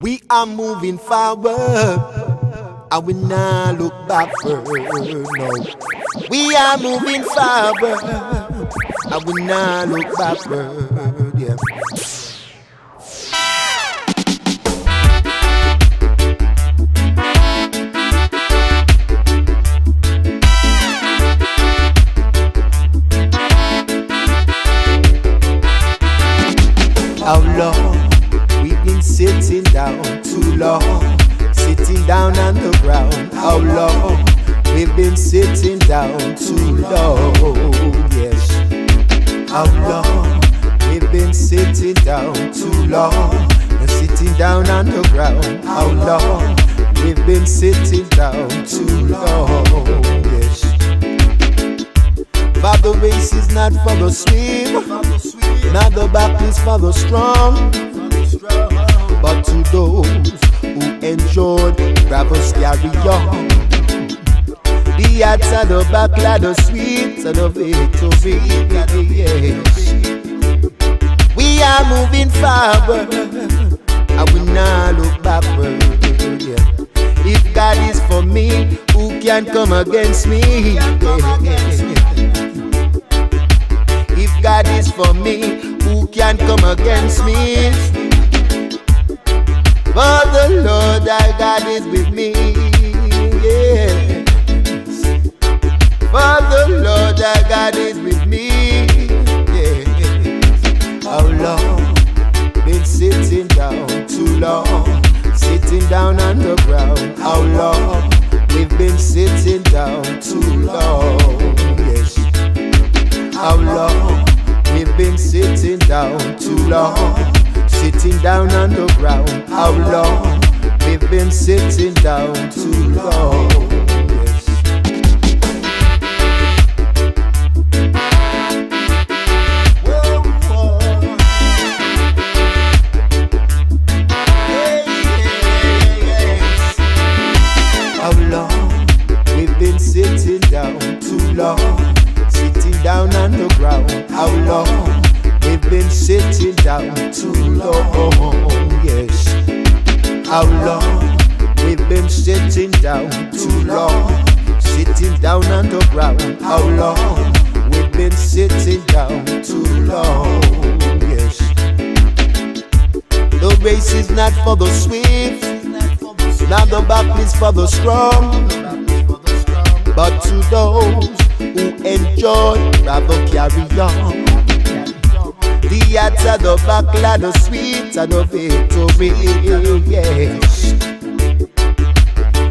We are moving forward, and we not look backward. No, we are moving forward, and we not look backward. Yeah. How long we've been sitting down? Too long, sitting down on the ground. How long we've been sitting down? Too long, yes. How long we've been sitting down? Too long, and sitting down on the ground. How long we've been sitting down? Too long, yes. For the race is not for the swift, not the battle is for the strong, but to those who enjoyed bravos carry on. The odds are the battle, the sweet, and the victory. Yes. We are moving forward, and we not look backward. Yeah. If God is for me, who can come against me? Yeah. If God is for me, who can come against me? For the Lord our God is with me. Yes. For the Lord our God is with me. Yes. How long been sitting down? Too long, sitting down on the ground. How long we've been sitting down? Too long. Yes. How long we've been sitting down? Too long, sitting down on the ground. How long we've been sitting down? Too long. Yes. Whoa, whoa. Hey, yes. How long we've been sitting down? Too long, sitting down on the ground. How long we've been sitting down? Too long, yes. How long we've been sitting down? Too long, sitting down on the ground. How long we've been sitting down? Too long, yes. The race is not for the swift, not the battle is for the strong, but to those who enjoy, rather carry on. The odds are the battle, the sweet, and the victory. Yes.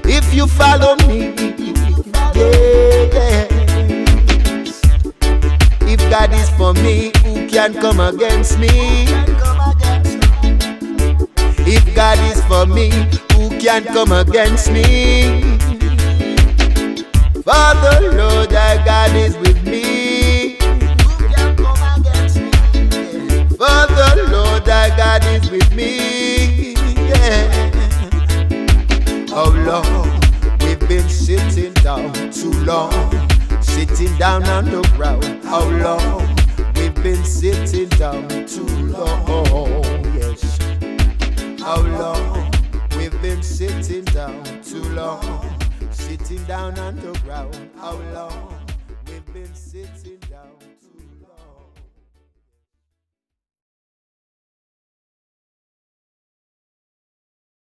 If you follow me, yes. If God is for me, who can come against me? If God is for me, who can come against me? For the Lord our God is with me. Who can come against me? For the Lord our God is with me. Yeah. How long we've been sitting down? Too long, sitting down on the ground. How long we've been sitting down? Too long, yes. How long we've been sitting down? Too long, sitting down on the ground. How long we've been sitting